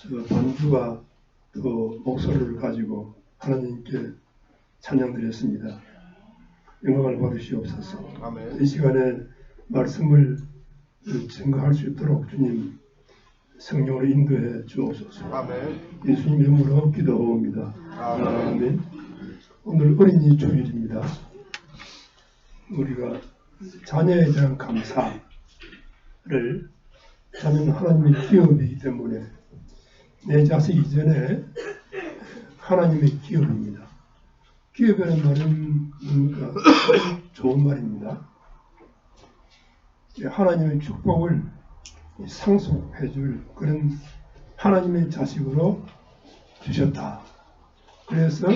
반주와 또 목소리를 가지고 하나님께 찬양드렸습니다. 영광을 받으시옵소서. 아멘. 이 시간에 말씀을 증거할 수 있도록 주님 성령으로 인도해 주옵소서. 아멘. 예수님 이름으로 기도합니다. 아멘. 아멘. 오늘 어린이 주일입니다. 우리가 자녀에 대한 감사를, 자녀는 하나님의 기업이기 때문에 내 자식 이전에 하나님의 기업입니다. 기업이라는 말은 뭔가 좋은 말입니다. 하나님의 축복을 상속해 줄 그런 하나님의 자식으로 주셨다. 그래서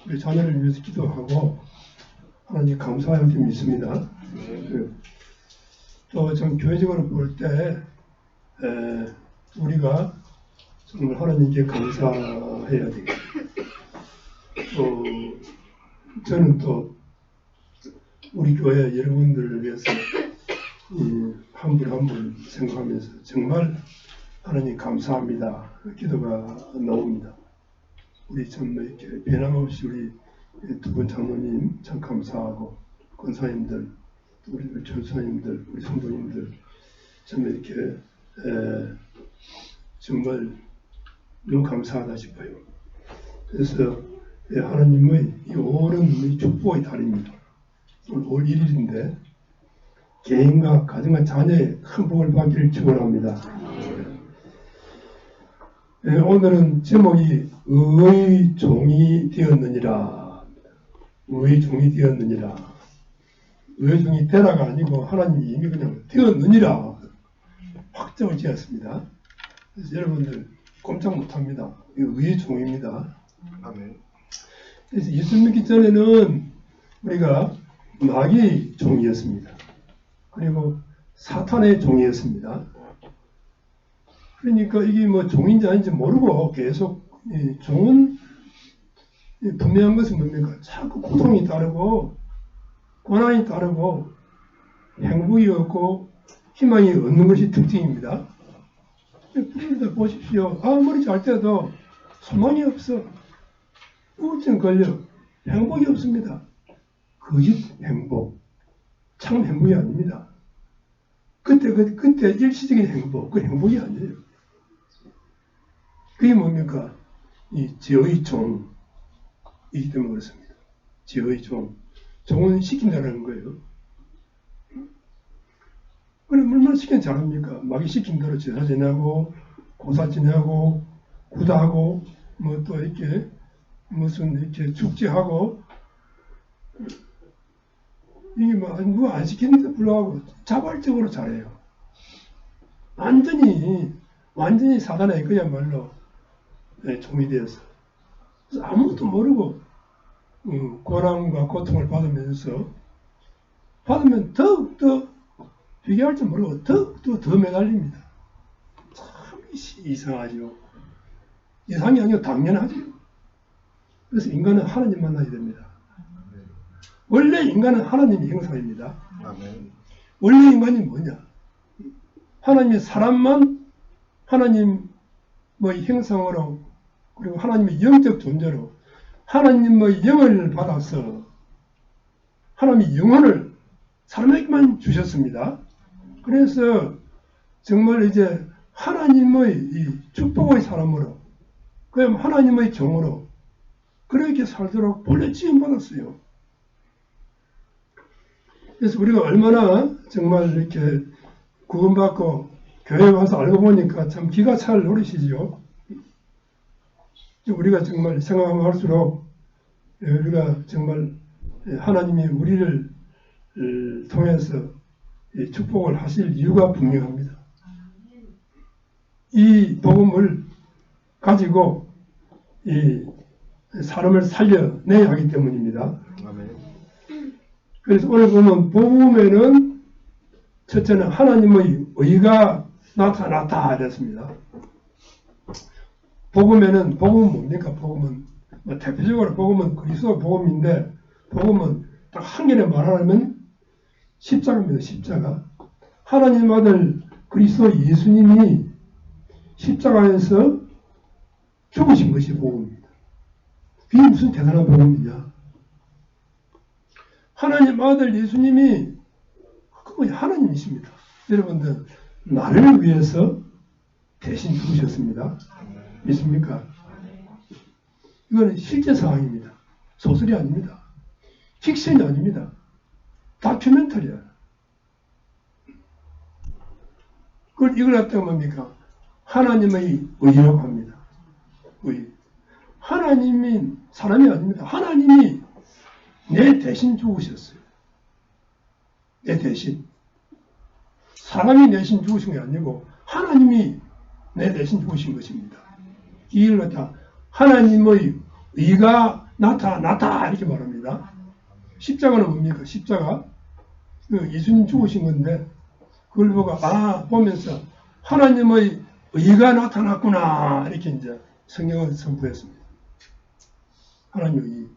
우리 자녀를 위해서 기도하고 하나님 감사할 줄 믿습니다. 또 좀 교회적으로 볼 때 우리가 정말 하나님께 감사해야 되겠다. 또 저는 또 우리 교회 여러분들을 위해서 한 분 한 분 생각하면서 정말 하나님 감사합니다. 기도가 나옵니다. 우리 참 이렇게 변함없이 우리 두 분 장로님 참 감사하고 권사님들, 우리 전사님들, 우리 성도님들 참 이렇게 정말 너무 감사하다 싶어요. 그래서 하나님의 이 오랜 축복의 달입니다. 오늘 5월 1일인데 개인과 가정과 자녀의 큰 복을 받기를 축원합니다. 오늘은 제목이 의의 종이 되었느니라. 의의 종이 되었느니라. 의의 종이 되라가 아니고 하나님이 이미 그냥 되었느니라 확정을 지었습니다. 그래서 여러분들 꼼짝 못합니다. 의의 종입니다. 아멘. 그래서 예수 믿기 전에는 우리가 마귀의 종이었습니다. 그리고 사탄의 종이었습니다. 그러니까 이게 뭐 종인지 아닌지 모르고 계속 종은 분명한 것은 뭡니까? 자꾸 고통이 따르고 고난이 따르고 행복이 없고 희망이 없는 것이 특징입니다. 그러다 보십시오. 아무리 잘 때도 소망이 없어. 우울증 걸려. 행복이 없습니다. 거짓 행복. 참 행복이 아닙니다. 그때 일시적인 행복. 그 행복이 아니에요. 그게 뭡니까? 이 죄의 종이기 때문에 그렇습니다. 죄의 종. 종은 시킨다는 거예요. 그럼 얼마나 시키면 잘합니까? 마귀 시킨 대로 제사 지내고, 고사 지내고, 구다하고, 뭐 또 이렇게, 무슨 이렇게 축제하고, 이게 뭐, 누가 안 시키는데 불구하고 자발적으로 잘해요. 완전히 사단의 그야말로 종이 되어서. 그래서 아무것도 모르고, 고난과 고통을 받으면 더욱더 비교할 줄 모르고 더 매달립니다. 참 이상하죠. 이상이 아니고 당연하죠. 그래서 인간은 하나님 만나야 됩니다. 원래 인간은 하나님의 형상입니다. 원래 인간이 뭐냐? 하나님의 사람만 하나님의 형상으로 그리고 하나님의 영적 존재로 하나님의 영을 받아서 하나님의 영혼을 사람에게만 주셨습니다. 그래서 정말 이제 하나님의 이 축복의 사람으로 그럼 하나님의 종으로 그렇게 살도록 본래 지음받았어요. 그래서 우리가 얼마나 정말 이렇게 구원받고 교회 와서 알고 보니까 참 기가 찰 노릇이죠. 우리가 정말 생각하면 할수록 우리가 정말 하나님이 우리를 통해서 축복을 하실 이유가 분명합니다. 이 복음을 가지고 이 사람을 살려내야 하기 때문입니다. 그래서 오늘 보면 복음에는 첫째는 하나님의 의가 나타났다 이랬습니다. 복음은 뭡니까? 복음은 대표적으로 복음은 그리스도 복음인데 복음은 딱 한결에 말하면 십자가입니다. 십자가. 하나님 아들 그리스도 예수님이 십자가에서 죽으신 것이 복음입니다. 그게 무슨 대단한 복음이냐. 하나님 아들 예수님이 그분이 하나님이십니다. 여러분들 나를 위해서 대신 죽으셨습니다. 믿습니까? 이거는 실제 상황입니다. 소설이 아닙니다. 픽션이 아닙니다. 다큐멘터리야. 이걸 갖다가 뭡니까? 하나님의 의라고 합니다. 의. 하나님이 사람이 아닙니다. 하나님이 내 대신 죽으셨어요. 내 대신. 사람이 대신 죽으신 게 아니고 하나님이 내 대신 죽으신 것입니다. 이걸 갖다 하나님의 의가 나타났다 이렇게 말합니다. 십자가는 뭡니까? 십자가 예수님 죽으신 건데 그걸 보면서 하나님의 의가 나타났구나 이렇게 이제 성경을 선포했습니다. 하나님의 의.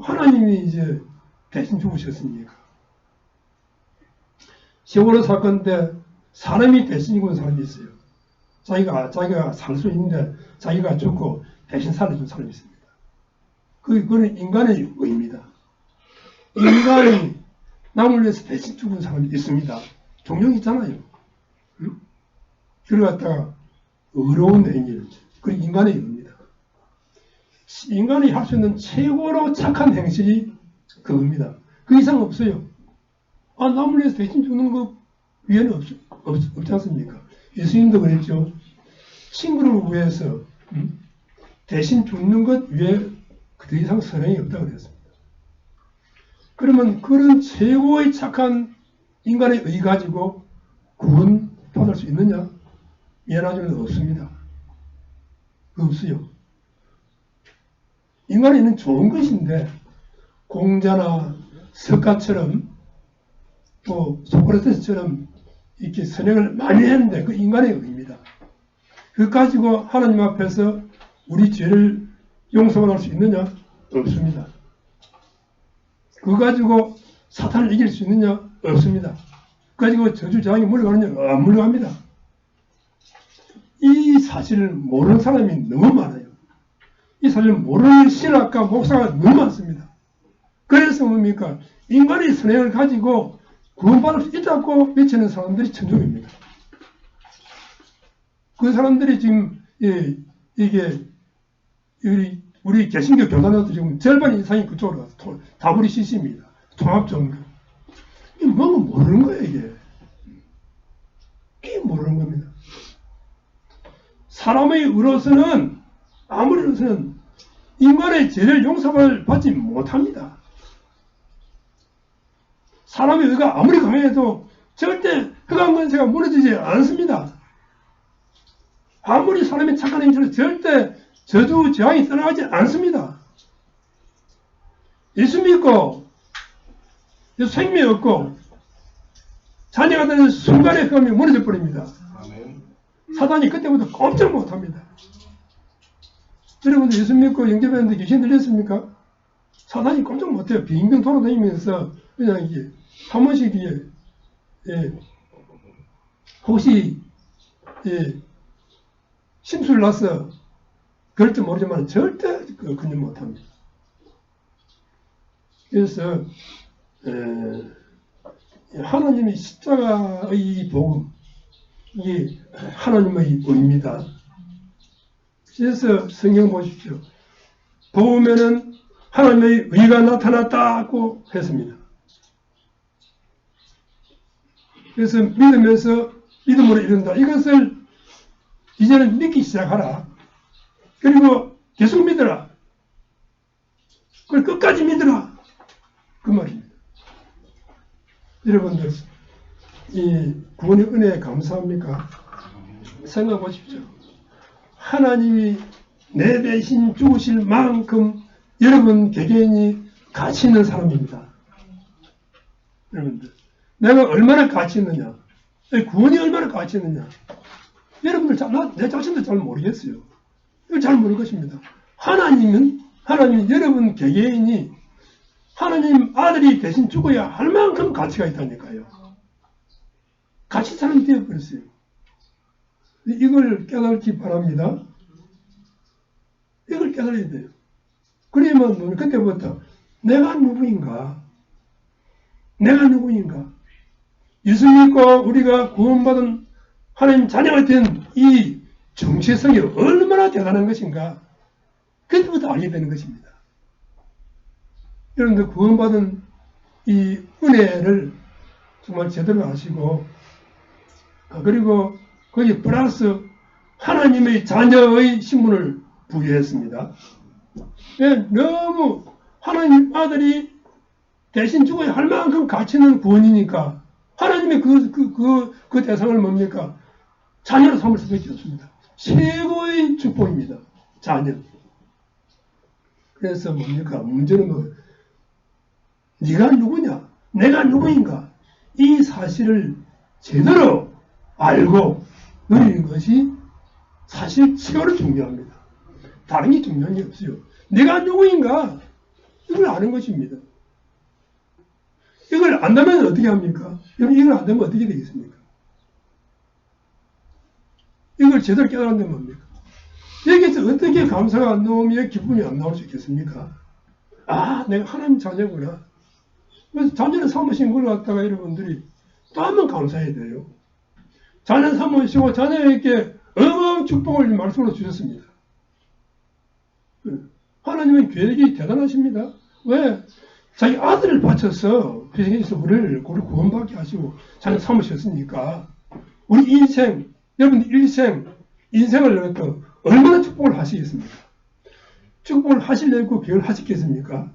하나님이 이제 대신 죽으셨으니까. 세월호 사건 때 사람이 대신 죽은 사람이 있어요. 자기가 살 수 있는데 자기가 죽고 대신 살려준 사람이 있습니다. 그거는 인간의 의입니다. 인간이 남을 위해서 대신 죽은 사람이 있습니다. 종종 있잖아요. 응? 그걸 갖다가 의로운 행위를. 그 인간의 의입니다. 인간이 할 수 있는 최고로 착한 행실이 그겁니다. 그 이상 없어요. 남을 위해서 대신 죽는 것 위에는 없지 않습니까? 예수님도 그랬죠. 친구를 위해서 대신 죽는 것 위에 그 이상 선행이 없다고 그랬습니다. 그러면 그런 최고의 착한 인간의 의 가지고 구원 받을 수 있느냐? 미안하지만 없습니다. 없어요. 인간이 있는 좋은 것인데 공자나 석가처럼 또 소크라테스처럼 이렇게 선행을 많이 했는데 그 인간의 의입니다. 그거 가지고 하나님 앞에서 우리 죄를 용서받을 수 있느냐? 없습니다. 그거 가지고 사탄을 이길 수 있느냐? 없습니다. 그거 가지고 저주자에게 물러가느냐? 안 물러갑니다. 이 사실을 모르는 사람이 너무 많아요. 이 사실을 모르는 신학과 목사가 너무 많습니다. 그래서 뭡니까? 인간의 선행을 가지고 구원받을 수 있다고 외치는 사람들이 천종입니다. 그 사람들이 지금 이게 우리 개신교 교단들도 지금 절반 이상이 그쪽으로 가서 다부리 CC입니다. 통합정교. 이게 뭐가 모르는 거예요, 이게. 이게 모르는 겁니다. 사람의 의로서는 아무리 의로서는 인간의 죄를 용서를 받지 못합니다. 사람의 의가 아무리 강해도 절대 흑암 권세가 무너지지 않습니다. 아무리 사람이 착한 행실을 절대 저주 재앙이 떠나가지 않습니다. 예수 믿고 생명이 없고 자녀가 되는 순간에 흑암이 무너져 버립니다. 사단이 그때부터 꼼짝 못합니다. 여러분들 예수 믿고 영접했는데 귀신 들렸습니까? 사단이 꼼짝 못해요. 빙빙 돌아다니면서 그냥 이게 한 번씩 혹시 심술 나서 그럴지 모르지만 절대 그냥 못합니다. 그래서 하나님의 십자가의 복음 이게 하나님의 의입니다. 그래서 성경 보십시오. 복음에는 하나님의 의가 나타났다고 했습니다. 그래서 믿으면서 믿음으로 이룬다. 이것을 이제는 믿기 시작하라. 그리고 계속 믿어라. 그걸 끝까지 믿어라. 그 말입니다. 여러분들 이 구원의 은혜에 감사합니까? 생각해 보십시오. 하나님이 내 대신 죽으실 만큼 여러분 개개인이 가치 있는 사람입니다. 여러분들 내가 얼마나 가치 있느냐, 구원이 얼마나 가치 있느냐, 여러분들 내 자신도 잘 모르겠어요. 이걸 잘 모를 것입니다. 하나님 여러분 개개인이 하나님 아들이 대신 죽어야 할 만큼 가치가 있다니까요. 가치 사람이 되어버렸어요. 이걸 깨닫기 바랍니다. 이걸 깨달아야 돼요. 그러면 그때부터 내가 누구인가? 내가 누구인가? 예수 믿고 우리가 구원받은 하나님 자녀가 된 이 정체성이 얼마나 대단한 것인가? 그때부터 알게 되는 것입니다. 여러분들 구원받은 이 은혜를 정말 제대로 아시고, 그리고 거기 플러스 하나님의 자녀의 신분을 부여했습니다. 너무 하나님 아들이 대신 죽어야 할 만큼 가치 있는 구원이니까 하나님의 그 대상을 뭡니까? 자녀로 삼을 수밖에 없습니다. 최고의 축복입니다. 자녀. 그래서 뭡니까? 문제는 네가 누구냐? 내가 누구인가? 이 사실을 제대로 알고 누리는 것이 사실 최고로 중요합니다. 다른 게 중요한 게 없어요. 내가 누구인가? 이걸 아는 것입니다. 이걸 안다면 어떻게 합니까? 이걸 안다면 어떻게 되겠습니까? 이걸 제대로 깨달았다면 뭡니까? 여기서 어떻게 감사가 안 나오면 기쁨이 안 나올 수 있겠습니까? 아, 내가 하나님 자녀구나. 그래서 자녀를 삼으신 걸 갖다가 여러분들이 또 한 번 감사해야 돼요. 자녀 삼으시고 자녀에게 어마어마한 축복을 말씀으로 주셨습니다. 하나님은 계획이 대단하십니다. 왜? 자기 아들을 바쳐서 희생해서 우리를 구원받게 하시고 자녀 삼으셨으니까 우리 인생, 여러분 인생을 갖다 얼마나 축복을 하시겠습니까? 축복을 하시려고 계획을 하셨겠습니까?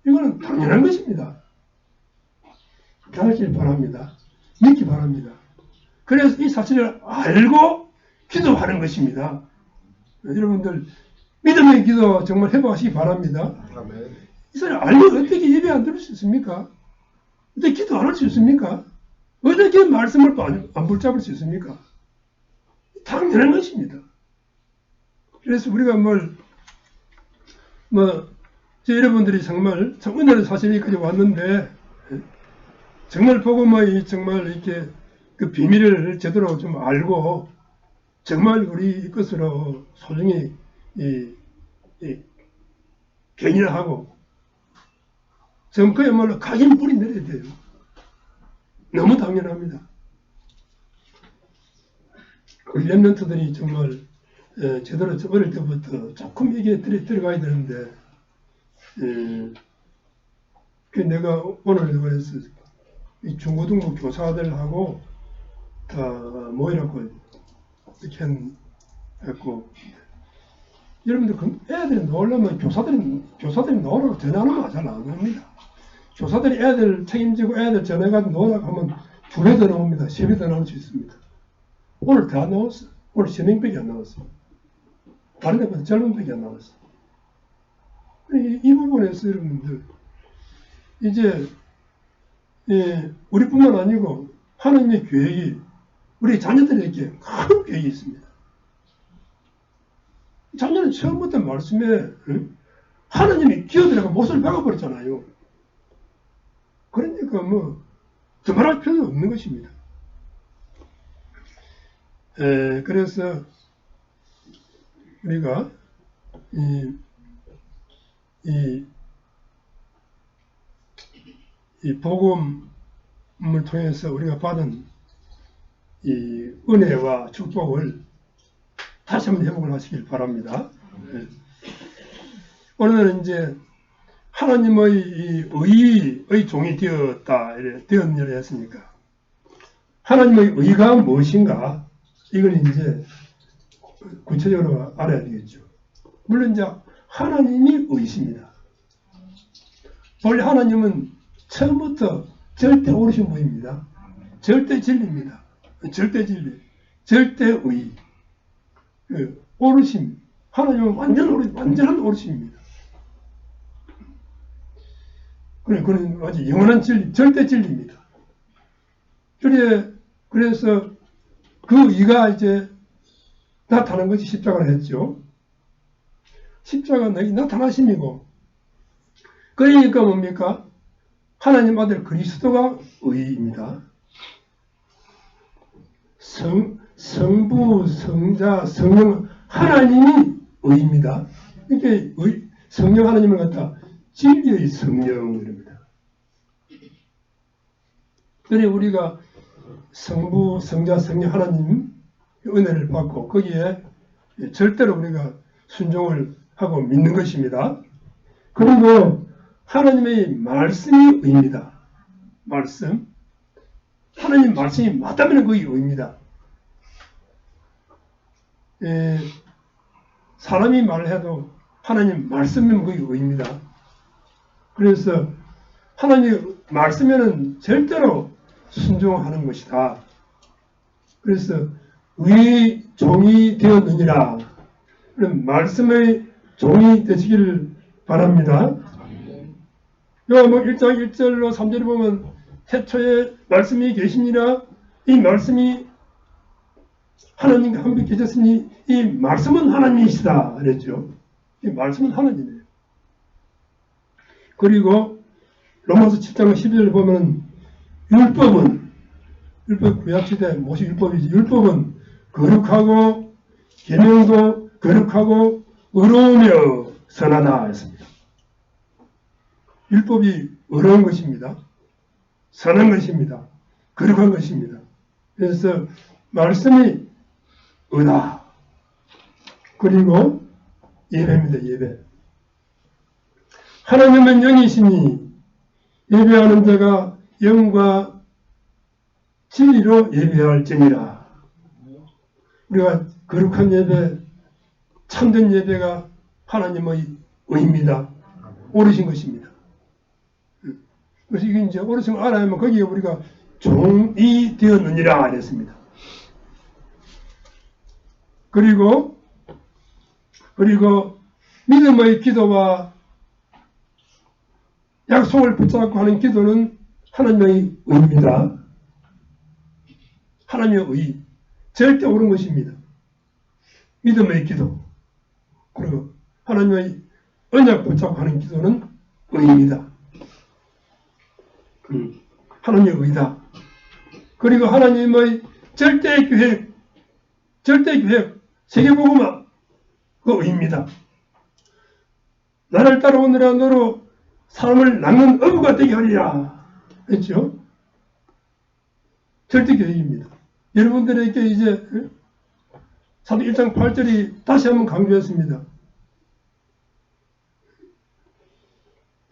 이거는 당연한 것입니다. 깨닫길 바랍니다. 믿기 바랍니다. 그래서 이 사실을 알고 기도하는 것입니다. 여러분들 믿음의 기도 정말 해보시기 바랍니다. 아멘. 이 사실을 알고 어떻게 예배 안 들을 수 있습니까? 어떻게 기도 안 할 수 있습니까? 어떻게 말씀을 또 안 붙잡을 수 있습니까? 당연한 것입니다. 그래서 우리가 여러분들이 정말 은혜를 사실까지 왔는데, 정말 복음의 정말 이렇게 그 비밀을 제대로 좀 알고, 정말 우리 것으로 소중히 견인하고, 지금 그야말로 각인 뿌리 내려야 돼요. 너무 당연합니다. 우리 랩런트들이 정말 제대로 어릴 때부터 조금 이게 들어가야 되는데, 내가 오늘 그래서 이 중고등부 교사들하고 다 모이라고 이렇게 했고, 여러분들 애들이 나오려면 교사들이 나오라고 전화하면 잘 안 옵니다. 교사들이 애들 책임지고 애들 전화해가지고 나오라고 하면 2배 더 나옵니다. 3배 더 나올 수 있습니다. 오늘 다 나왔어. 오늘 3명밖에 안 나왔어. 다른 데보다 젊은밖에 안 나왔어. 이 부분에서 여러분들 이제 우리뿐만 아니고 하나님의 계획이 우리 자녀들에게 큰 계획이 있습니다. 자녀는 처음부터 말씀에 하나님이 기어들어가 못을 박아버렸잖아요. 그러니까 더 말할 필요도 없는 것입니다. 그래서 우리가 이 복음을 통해서 우리가 받은 이 은혜와 축복을 다시 한번 회복을 하시길 바랍니다. 오늘은 이제 하나님의 의의 종이 되었느라 했으니까 하나님의 의가 무엇인가 이걸 이제 구체적으로 알아야 되겠죠. 물론 이제 하나님이 의이십니다. 원래 하나님은 처음부터 절대 옳으신 분입니다. 절대 진리입니다. 절대 진리, 절대 의, 옳으심. 하나님은 완전한 옳으심입니다. 그는 아주 영원한 진리, 절대 진리입니다. 그래서 그 의가 이제 나타난 것이 십자가를 했죠. 십자가는 나타나심이고, 그러니까 뭡니까? 하나님 아들 그리스도가 의입니다. 성부, 성자, 성령 하나님이 의입니다. 이렇게 성령 하나님을 갖다 진리의 성령입니다. 그래 우리가 성부, 성자, 성령 하나님 은혜를 받고 거기에 절대로 우리가 순종을 하고 믿는 것입니다. 그리고 하나님의 말씀이 의입니다. 말씀. 하나님 말씀이 맞다면 그게 의입니다. 사람이 말해도 하나님 말씀이면 그게 의입니다. 그래서 하나님 말씀에는 절대로 순종하는 것이다. 그래서 의의 종이 되었느니라. 그럼 말씀의 종이 되시기를 바랍니다. 요한복음 1장 1절로 3절에 보면 태초에 말씀이 계시니라. 이 말씀이 하나님과 함께 계셨으니 이 말씀은 하나님이시다 그랬죠. 이 말씀은 하나님이에요. 그리고 로마서 7장 12절에 보면 율법 구약시대 모세 율법이지. 율법은 거룩하고 계명도 거룩하고 의로우며 선하다 했습니다. 율법이 의로운 것입니다. 선한 것입니다. 거룩한 것입니다. 그래서 말씀이 의다. 그리고 예배입니다. 예배. 하나님은 영이시니 예배하는 자가 영과 진리로 예배할지니라. 우리가 거룩한 예배, 참된 예배가 하나님의 의입니다. 옳으신 것입니다. 그래서 이게 이제 옳으신 걸 알아야만 거기에 우리가 종이 되었느니라 그랬습니다. 그리고 믿음의 기도와 약속을 붙잡고 하는 기도는 하나님의 의입니다. 하나님의 의. 절대 옳은 것입니다. 믿음의 기도. 그리고 하나님의 언약 붙잡고 하는 기도는 의입니다. 하나님의 의다. 그리고 하나님의 절대 계획, 세계복음화, 그 의입니다. 나를 따라오느라 너로 사람을 낳는 어부가 되게 하리라. 했죠? 절대 계획입니다. 여러분들에게 이제 사도 1장 8절이 다시 한번 강조했습니다.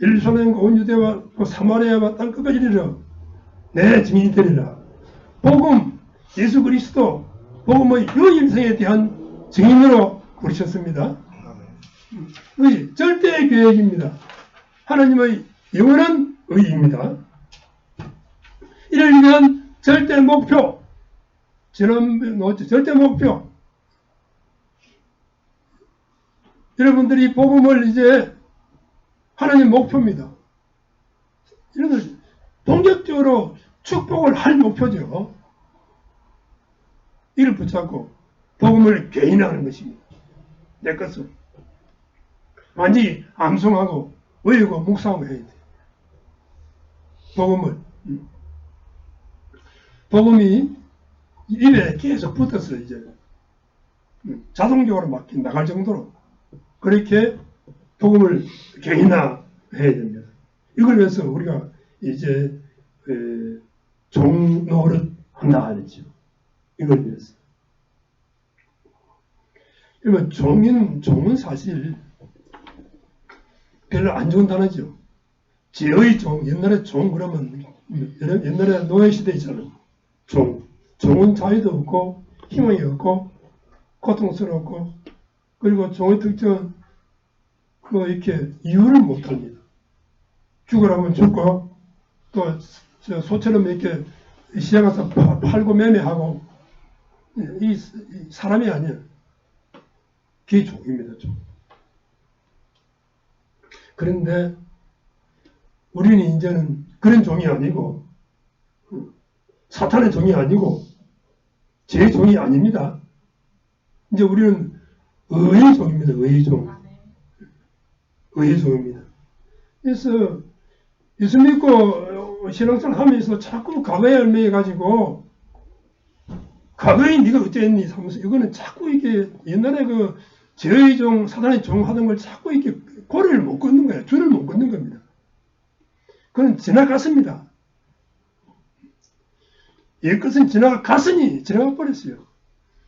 예루살렘과 온 유대와 사마리아와 땅끝까지 이르러 내 증인이 되리라. 복음, 예수 그리스도, 복음의 유일성에 대한 증인으로 부르셨습니다. 의, 절대의 계획입니다. 하나님의 영원한 의입니다. 이를 위한 절대 목표, 절대 목표. 여러분들이 복음을 이제 하나님 목표입니다. 이런 본격적으로 축복을 할 목표죠. 이를 붙잡고 복음을 개인화하는 것입니다. 내 것을 완전히 암송하고 외우고 묵상하고 해야 돼. 복음이 입에 계속 붙어서 이제 자동적으로 막 나갈 정도로 그렇게 복음을 개인화해야 됩니다. 이걸 위해서 우리가 이제 종노릇 한다 하죠. 이걸 위해서. 그러면 종은 사실 별로 안 좋은 단어죠. 제의 종, 옛날에 종 그러면 옛날에 노예시대 있잖아요. 종은 자유도 없고 희망이 없고 고통스럽고 그리고 종의 특징은 이렇게 이유를 못합니다. 죽으라면 죽고 또 소처럼 이렇게 시장 가서 팔고 매매하고 이 사람이 아니에요. 그게 종입니다. 종. 그런데 우리는 이제는 그런 종이 아니고 사탄의 종이 아니고 제 종이 아닙니다. 이제 우리는 의의 종입니다. 의의 종. 의의 종입니다. 그래서 예수 믿고 신앙생활 하면서 자꾸 과거에 얽매여 가지고 과거에 네가 어땠니? 하면서 이거는 자꾸 이게 옛날에 그 죄의 종, 사단의 종 하던 걸 자꾸 이렇게 고리를 못 걷는 거예요. 줄을 못 걷는 겁니다. 그건 지나갔습니다. 옛것은 지나갔으니 지나가 버렸어요.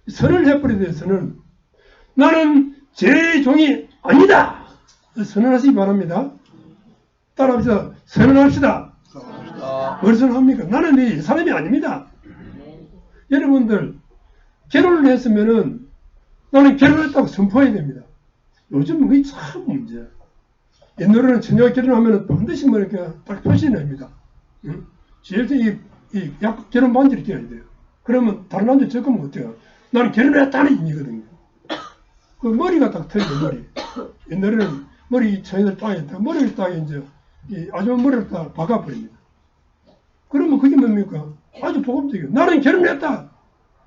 선을 해버려야 돼요. 선을. 나는 죄의 종이 아니다. 선언하시기 바랍니다. 따라합시다. 선언합시다. 뭘 선언합니까? 나는 이 사람이 아닙니다. 여러분들 결혼을 했으면은 나는 결혼했다고 선포해야 됩니다. 요즘은 그게 참 문제야. 옛날에는 처녀가 결혼하면 반드시 뭐 이렇게 딱 표시냅니다. 응? 제일 이 결혼 반지를 껴야 돼요. 그러면 다른 남자 적으면 어때요? 나는 결혼했다는 의미거든요. 그 머리가 딱 틀려, 머리. 옛날에는 머리 처녀들 땅에 머리를 딱 이제 이 아줌마 머리를 딱 박아버립니다. 그러면 그게 뭡니까? 아주 복음적이에요. 나는 결혼했다.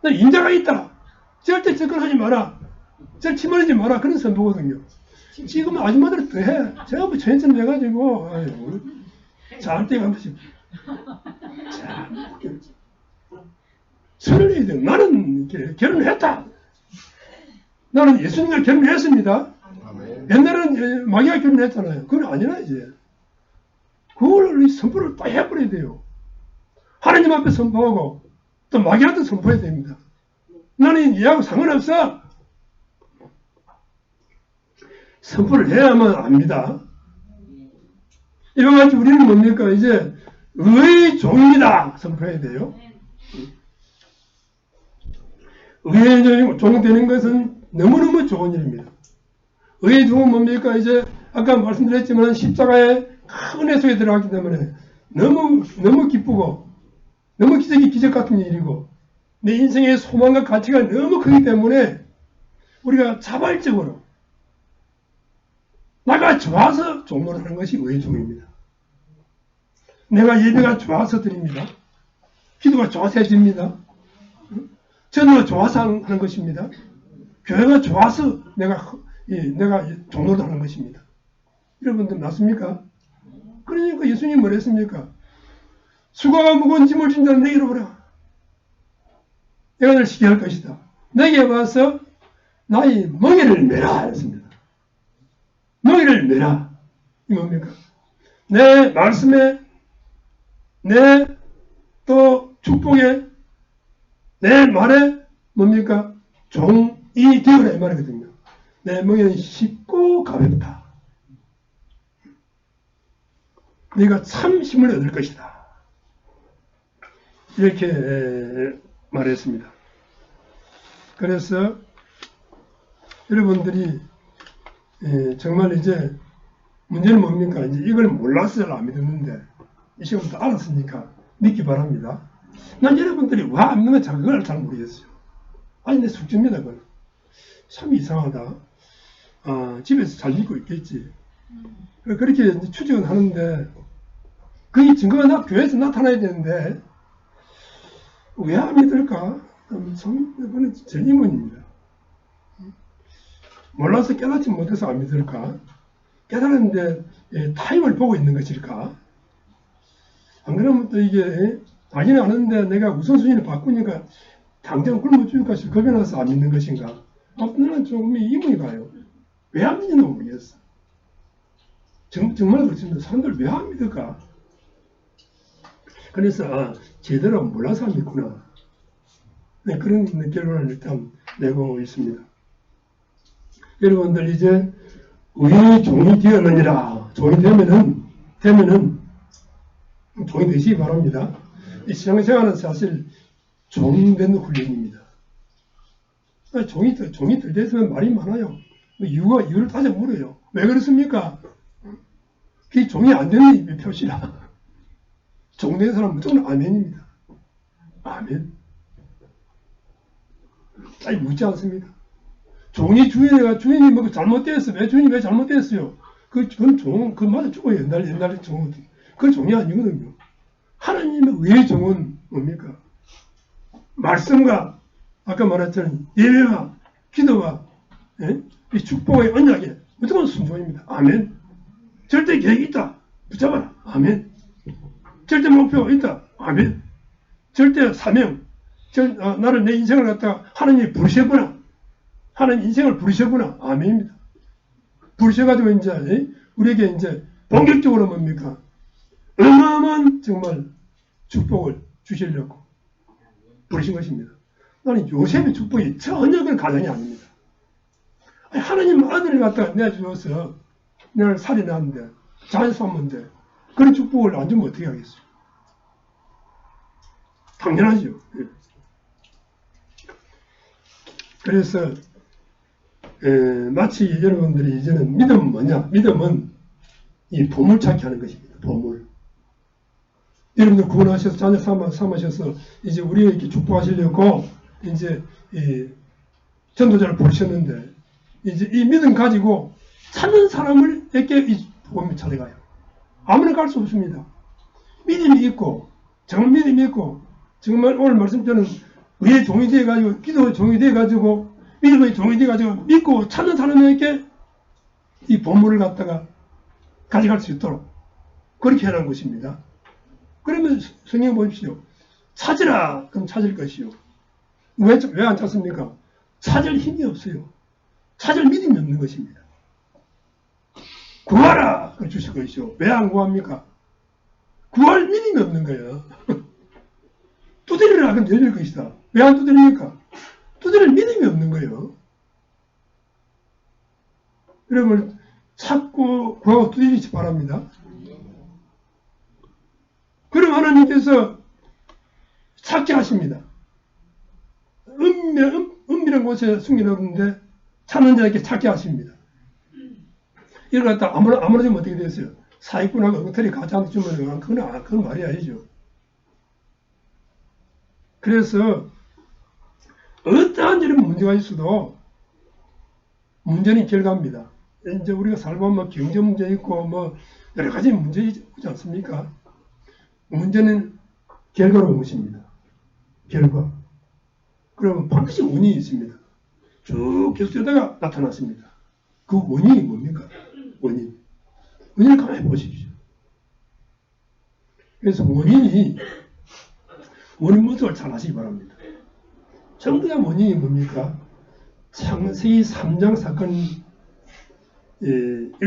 나는 인자가 있다. 절대 접근하지 마라. 절 침몰하지 마라. 그런 선포거든요. 지금 아줌마들은 더 해. 제가 뭐 처녀처럼 해가지고 잘 때가 한 번씩 참 선을 해야 돼요. 나는 결혼을 했다. 나는 예수님과 결혼했습니다. 옛날에는 마귀가 결혼했잖아요. 그건 아니라 이제 그걸 선포를 딱 해버려야 돼요. 하나님 앞에 선포하고 또 마귀한테 선포해야 됩니다. 나는 얘하고 상관없어. 선포를 해야만 압니다. 이와 같이 우리는 뭡니까? 이제 의의 종입니다. 선포해야 돼요. 의의 종 되는 것은 너무너무 좋은 일입니다. 의의 종은 뭡니까? 이제 아까 말씀드렸지만 십자가의 큰 은혜 속에 들어갔기 때문에 너무 기쁘고 너무 기적 같은 일이고 내 인생의 소망과 가치가 너무 크기 때문에 우리가 자발적으로 나가 좋아서 종로를 하는 것이 의의 종입니다. 내가 예배가 좋아서 드립니다. 기도가 좋아서 해집니다. 전도가 좋아서 하는 것입니다. 교회가 좋아서 내가 종로를 하는 것입니다. 여러분들 맞습니까? 그러니까 예수님이 뭐랬습니까? 수고가 무거운 짐을 진 자는 내게로 오라. 내가 너를 쉬게 할 것이다. 내게 와서 나의 멍에를 메라 했습니다. 멍에를 메라. 이 뭡니까? 내 말씀에 내 또 축복에 내 말에 뭡니까? 종이 되어라 이 말이거든요. 내 멍에는 쉽고 가볍다. 네가 참 힘을 얻을 것이다. 이렇게 말했습니다. 그래서 여러분들이 정말 이제 문제는 뭡니까? 이제 이걸 몰라서 안 믿었는데 이 시간부터 알았으니까 믿기 바랍니다. 난 여러분들이 왜 안 믿는 건지 그걸 잘 모르겠어요. 아니 내 숙제입니다. 그건. 참 이상하다. 집에서 잘 믿고 있겠지. 그렇게 추정은 하는데 그게 증거가 교회에서 나타나야 되는데 왜 안 믿을까? 그건 제 의문입니다. 몰라서 깨닫지 못해서 안 믿을까? 깨달았는데 타임을 보고 있는 것일까? 안 그러면 또 이게 당연히 아는데 내가 우선순위를 바꾸니까 당장 굶어 죽을 것이 겁이 나서 안 믿는 것인가? 나는 조금 의문이 가요. 왜 안 믿는지 모르겠어. 정말 그렇습니다. 사람들 왜 안 믿을까? 그래서 제대로 몰라서 안 믿구나. 네, 그런 결론을 일단 내고 있습니다. 여러분들 이제 의의 종이 되었느니라. 종이 되면은 종이 되시기 바랍니다. 이 신앙생활은 사실 종된 훈련입니다. 종이 덜 됐으면 말이 많아요. 이유를 따져 물어요. 왜 그렇습니까? 그게 종이 안 되는 표시라. 종된 사람은 무조건 아멘입니다. 아멘. 아니 묻지 않습니다. 종이 주인이 뭐 잘못됐어. 주인이 왜 잘못됐어요? 그건 맞아 죽어요. 옛날에 종은. 그건 종이 아니거든요. 하나님의 의의 종은 뭡니까? 말씀과 아까 말했던 예배와 기도와 이 축복의 언약에 무조건 순종입니다. 아멘. 절대 계획이 있다. 붙잡아라. 아멘. 절대 목표가 있다. 아멘. 절대 사명. 나를 내 인생을 갖다가 하나님이 부르셨구나. 하나님 인생을 부르셨구나. 아멘입니다. 부르셔가지고 이제 우리에게 이제 본격적으로 뭡니까? 어마어마한 정말 축복을 주시려고 부르신 것입니다. 나는 요셉의 축복이 전혀 그 가정이 아닙니다. 하나님 아들을 갖다가 내주셔서 내가 살인하는데 잘 샀는데 그런 축복을 안 주면 어떻게 하겠어요? 당연하죠. 그래서 마치 여러분들이 이제는 믿음은 뭐냐? 믿음은 이 보물찾기 하는 것입니다. 보물. 여러분들 구원하셔서 자녀 삼으셔서 이제 우리에게 축복하시려고 이제 이 전도자를 부르셨는데 이제 이 믿음 가지고 찾는 사람을에게 이 복음이 찾아가요. 아무나 갈 수 없습니다. 믿음이 있고 정말 믿음이 있고 정말 오늘 말씀처럼 의의 종이 되어가지고 기도의 종이 되어가지고 믿음의 종이 되어가지고 믿고 찾는 사람에게 이 보물을 갖다가 가져갈 수 있도록 그렇게 해놓은 것입니다. 그러면 성경 보십시오. 찾으라 그럼 찾을 것이요. 왜 안 찾습니까? 찾을 힘이 없어요. 찾을 믿음이 없는 것입니다. 구하라 그럼 주실 것이요. 왜 안 구합니까? 구할 믿음이 없는 거예요. 두드리라 그럼 열릴 것이다. 왜 안 두드립니까? 두드릴 믿음이 없는 거예요. 여러분 찾고 구하고 두드리시 바랍니다. 그럼 하나님께서 찾게 하십니다. 은밀한 곳에 숨겨놓는데 찾는 자에게 찾게 하십니다. 이걸 갖다 아무나 주면 어떻게 됐어요? 사기꾼하고 엉터리 가짜한테 주면 그건 말이 아니죠. 그래서 어떠한 일은 문제가 있어도 문제는 결과입니다. 이제 우리가 살보면 경제 문제 있고 뭐 여러 가지 문제 있지 않습니까? 문제는 결과로 온 것입니다. 결과. 그러면 반드시 원인이 있습니다. 쭉 계속되다가 나타났습니다. 그 원인이 뭡니까? 원인을 가만히 보십시오. 그래서 원인 모습을 잘 아시기 바랍니다. 정부의 원인이 뭡니까? 창세기 3장 사건일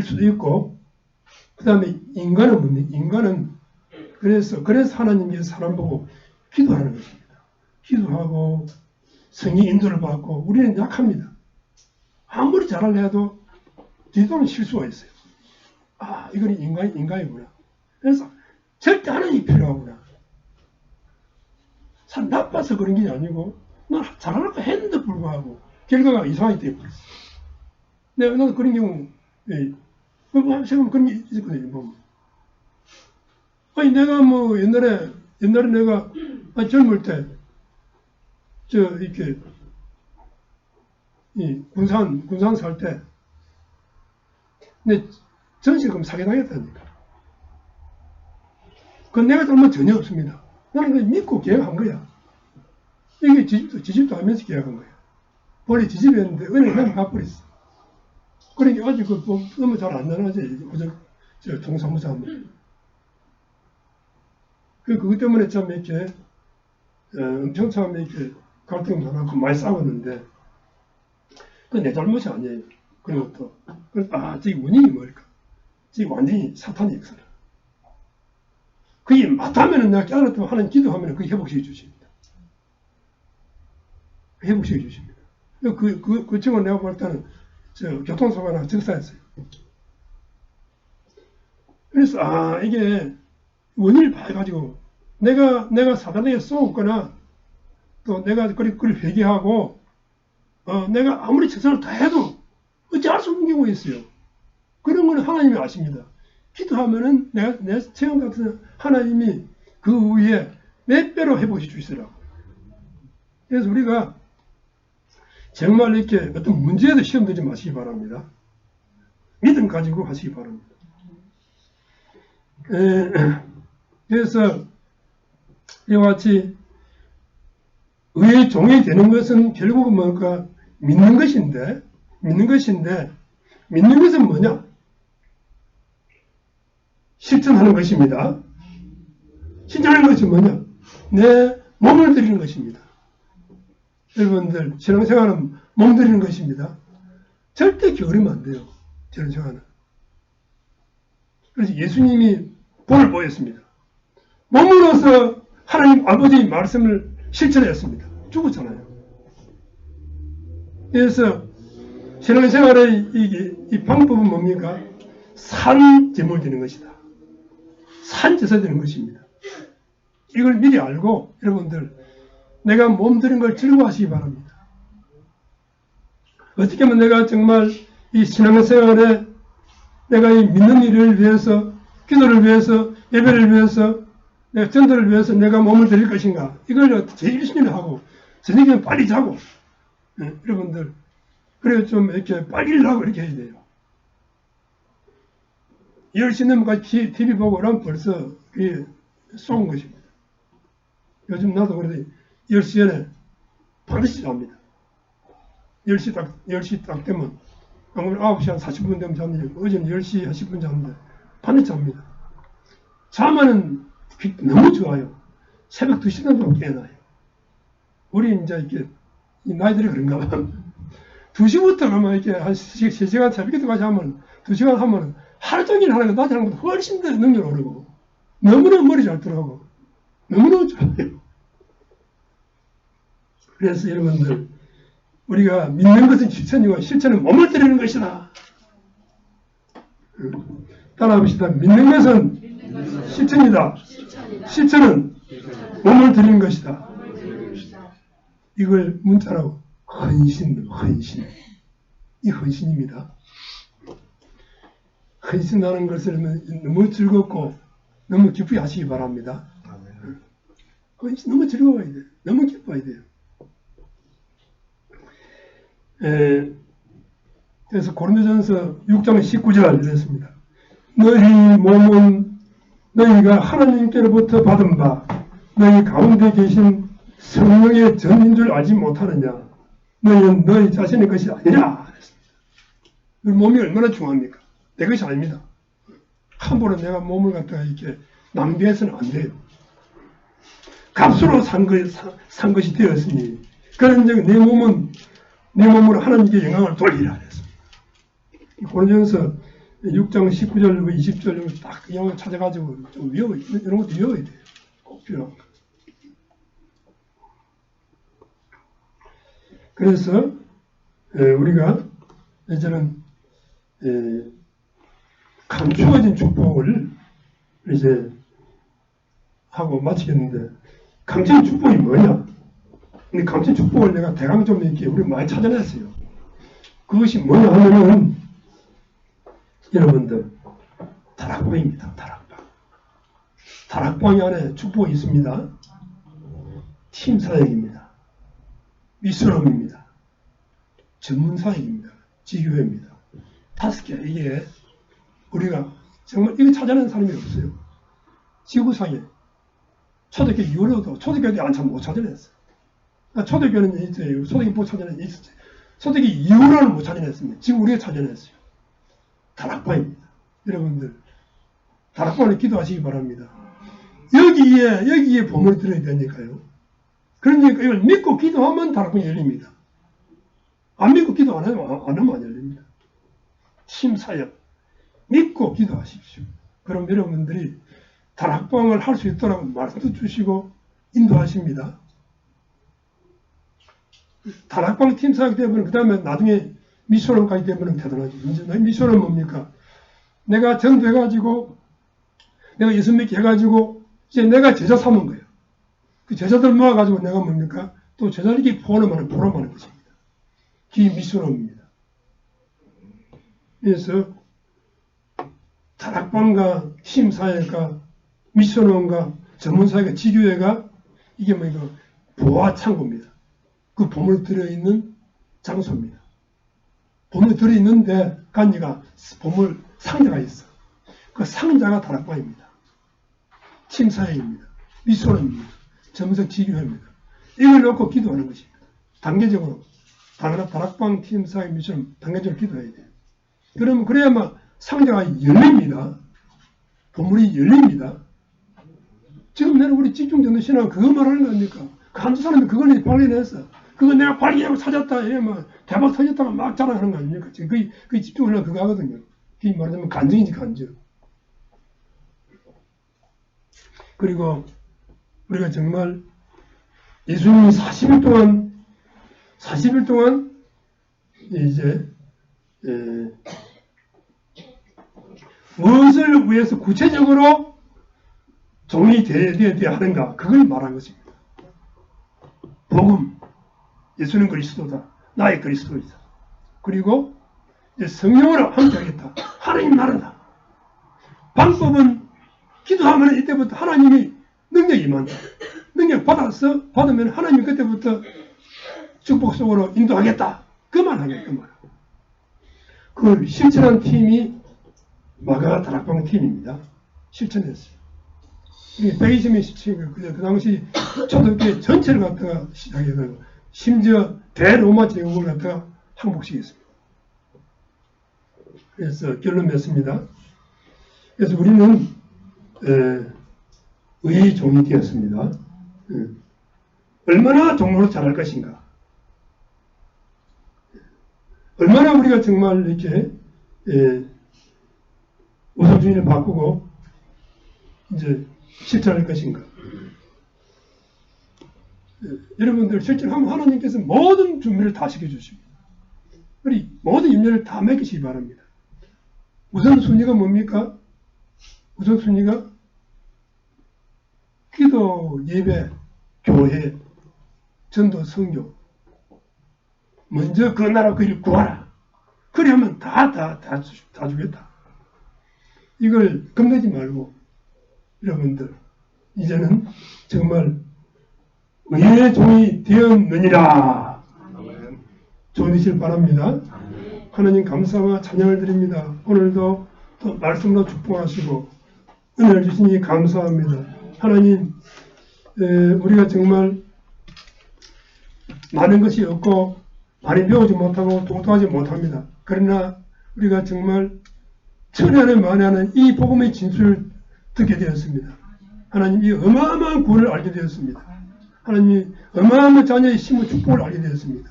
수도 있고, 그 다음에 인간은 뭡니까? 인간은 그래서 하나님께서 사람 보고 기도하는 것입니다. 기도하고 성의 인도를 받고 우리는 약합니다. 아무리 잘하려 해도 뒤도는 실수가 있어요. 아, 이건 인간이구나. 그래서 절대 하나님이 필요하구나. 참 나빠서 그런 게 아니고 난 잘하려고 했는데 불구하고 결과가 이상하게 되어버렸어. 나도 그런 경우 지금 그런 게 있거든요. 보면. 아니 내가 뭐 옛날에 내가 젊을 때 이렇게 군산 살 때 근데 전시금 사기당했다니까. 그건 내가 잘못 전혀 없습니다. 나는 그냥 믿고 계약한 거야. 이게 지집도 하면서 계약한 거야. 원래 지집이었는데 은행 그냥 갚아버렸어. 그러니까 아직 너무 잘 안 나가지. 동사무소 하면. 그것 때문에 참 이렇게 엄청 참 이렇게 갈등 나고 많이 싸웠는데 그건 내 잘못이 아니에요. 그런 것도. 그래서 저기 원인이 뭘까? 저기 완전히 사탄의 역사라. 그게 맞다면 내가 깨달았다면 하나님 기도하면 그게 회복시켜 주십니다. 회복시켜 주십니다. 그 친구는 내가 볼 때는 교통사고나 즉사했어요. 그래서 이게 원인을 봐가지고 내가 사단에게 쏘거나 또 내가 그걸 회개하고 내가 아무리 최선을 다해도 어찌할 수 없는 경우가 있어요. 그런 거는 하나님이 아십니다. 기도하면은 내 체험 같은 하나님이 그 위에 몇 배로 회복해 주시더라고요. 그래서 우리가 정말 이렇게 어떤 문제에도 시험 들지 마시기 바랍니다. 믿음 가지고 하시기 바랍니다. 그래서 이와 같이 의의 종이 되는 것은 결국은 뭘까? 믿는 것인데 믿는 것은 뭐냐? 실천하는 것입니다. 실천하는 것이 뭐냐? 내 몸을 드리는 것입니다. 여러분들 신앙생활은 몸들이는 것입니다. 절대 게으르면 안 돼요. 신앙생활은. 그래서 예수님이 본을 보였습니다. 몸으로서 하나님 아버지의 말씀을 실천했습니다. 죽었잖아요. 그래서 신앙생활의 이 방법은 뭡니까? 산 제물 드리는 것이다. 산 제사 드리는 것입니다. 이걸 미리 알고 여러분들 내가 몸 드린 걸 즐거워하시기 바랍니다. 어떻게 하면 내가 정말 이 신앙생활에 내가 이 믿는 일을 위해서, 기도를 위해서, 예배를 위해서, 내가 전도를 위해서 내가 몸을 드릴 것인가? 이걸 제일 열심히 하고 저녁에는 빨리 자고 여러분들 그래요. 좀 이렇게 빨리 일하고 이렇게 해야 돼요. 10시 넘어까지 TV 보고 그러면 벌써 그게 쏜 것입니다. 요즘 나도 그래도 10시 전에 반드시 잡니다. 10시 딱 되면 오늘 9시 한 40분 되면 잡니다. 어제는 10시 한 10분 잡는데 반드시 잡니다. 자면은 너무 좋아요. 새벽 2시 정도 깨어나요. 우리 이제 이렇게 나이들이 그런가 봐. 2시부터 가면 이렇게 한 3시간 새벽에까지 하면 2시간 하면 하루 종일 하는 거 낮에 하는 것보다 훨씬 더 능력 오르고 너무너무 머리 잘 들어가고 너무너무 좋아요. 그래서 여러분들 우리가 믿는 것은 실천이고 실천은 몸을 드리는 것이다. 따라합시다. 믿는 것은 실천이다. 실천은 몸을 드리는 것이다. 이걸 문자로 헌신. 이 헌신입니다. 헌신하는 것을 너무 즐겁고 너무 기쁘게 하시기 바랍니다. 헌신 너무 즐거워야 돼요. 너무 기뻐야 돼요. 그래서 고린도전서 6장 19절 이랬습니다. 너희 몸은 너희가 하나님께로부터 받은 바 너희 가운데 계신 성령의 전인 줄 알지 못하느냐. 너희는 너희 자신의 것이 아니라. 몸이 얼마나 중요합니까? 내 것이 아닙니다. 함부로 내가 몸을 갖다가 이렇게 낭비해서는 안 돼요. 값으로 산 것이 되었으니 그런 내 몸은 내 몸으로 하나님께 영광을 돌리라 했습니다. 고린도전서 6장 19절, 20절 딱 그 영을 찾아가지고 좀 외워야 돼요. 이런 것도 외워야 돼요. 꼭 필요한 거. 그래서 우리가 이제는 감추어진 축복을 이제 하고 마치겠는데 감추어진 축복이 뭐냐? 근데 감추어진 축복을 내가 대강 좀 이렇게 우리 많이 찾아냈어요. 그것이 뭐냐 하면은 여러분들 다락방입니다. 다락방. 다락방 안에 축복이 있습니다. 팀 사역입니다. 미션업입니다. 전문 사역입니다. 지교회입니다. 5개. 이게 우리가 정말 이거 찾아내는 사람이 없어요. 지구상에 초대교 이후로도 초대교회 한참 못 찾아냈어요. 초대교회는 있어요. 초대교회 못 찾아냈어요. 초대교회 이후로는 못 찾아냈습니다. 지금 우리가 찾아냈어요. 다락방입니다. 여러분들 다락방을 기도하시기 바랍니다. 여기에 보물이 들어야 되니까요. 그러니까 이걸 믿고 기도하면 다락방이 열립니다. 안 믿고 기도 안 하면 안 열립니다. 심사역 믿고 기도하십시오. 그럼 여러분들이 다락방을 할 수 있도록 말씀도 주시고 인도하십니다. 다락방 팀 사역 되면 그 다음에 나중에 미션업까지 되면 대단하죠. 이제 미션은 뭡니까? 내가 전도해가지고 내가 예수 믿게 해가지고 이제 내가 제자 삼은 거예요. 그 제자들 모아가지고 내가 뭡니까? 또 제자들에게 보람하는 것입니다. 그게 미션업입니다. 그래서 다락방과 심사회가 미션원과 전문사회가 지교회가 이게 뭐이거 보아 창고입니다. 그 보물 들어있는 장소입니다. 보물 들어있는데 간이가 보물 상자가 있어. 그 상자가 다락방입니다. 심사회입니다. 미션원입니다. 전문사 지교회입니다. 이걸 놓고 기도하는 것입니다. 단계적으로 다락방 팀사회 미션 단계적으로 기도해야 돼요. 그러면 그래야만 상자가 열립니다. 보물이 열립니다. 지금 내가 우리 집중전도 신앙 그거 말하는 거 아닙니까? 그 한두 사람이 그걸 발견했어. 그거 내가 발견하고 찾았다. 이러면 대박 터졌다고 막 자랑하는 거 아닙니까? 그게 집중하려고 그거 하거든요. 그게 말하자면 간증이지, 간증. 그리고 우리가 정말 예수님이 40일 동안 이제 무엇을 위해서 구체적으로 종이 되어야 하는가, 그걸 말한 것입니다. 복음, 예수는 그리스도다. 나의 그리스도이다. 그리고 이제 성령으로 함께하겠다. 하나님 나라다. 방법은 기도하면 이때부터 하나님이 능력이 임한다. 능력 받으면 하나님이 그때부터 축복 속으로 인도하겠다. 그만 하겠구만. 그걸 실천한 팀이 마가 다락방 팀입니다. 실천했어요. 120명 시치고 그 당시 초등학교 전체를 갖다가 시작해서 심지어 대로마 제국을 갖다가 항복시켰습니다. 그래서 결론 맺습니다. 그래서 우리는 의의 종이 되었습니다. 얼마나 종로를 잘할 것인가. 얼마나 우리가 정말 이렇게 우선순위를 바꾸고 이제 실천할 것인가. 여러분들 실제로 하면 하나님께서 모든 준비를 다 시켜주십니다. 우리 모든 임무를 다 맡기시기 바랍니다. 우선순위가 뭡니까? 우선순위가 기도, 예배, 교회, 전도, 선교. 먼저 그 나라 그 일 구하라. 그래 하면 다 주겠다. 이걸 겁내지 말고 여러분들 이제는 정말 의의 종이 되었느니라. 좋은 되시길 바랍니다. 하나님 감사와 찬양을 드립니다. 오늘도 또 말씀으로 축복하시고 은혜를 주시니 감사합니다. 하나님, 우리가 정말 많은 것이 없고 많이 배우지 못하고 동통하지 못합니다. 그러나 우리가 정말 천에 하나 만에 하는 이 복음의 진술을 듣게 되었습니다. 하나님, 이 어마어마한 구원을 알게 되었습니다. 하나님, 어마어마한 자녀의 심은 축복을 알게 되었습니다.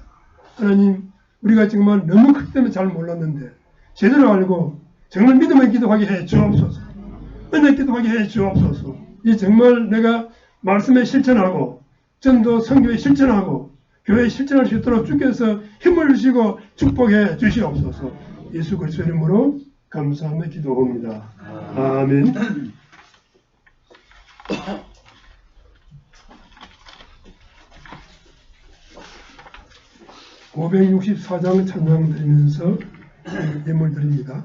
하나님, 우리가 정말 너무 크기 때문에 잘 몰랐는데 제대로 알고 정말 믿음의 기도하게 해 주옵소서. 은혜 기도하게 해 주옵소서. 이 정말 내가 말씀에 실천하고 전도 선교에 실천하고 교회에 실천할 수 있도록 주께서 힘을 주시고 축복해 주시옵소서. 예수 그리스도의 이름으로 감사하며 기도합니다. 아멘. 564장 찬양 드리면서 예물 드립니다.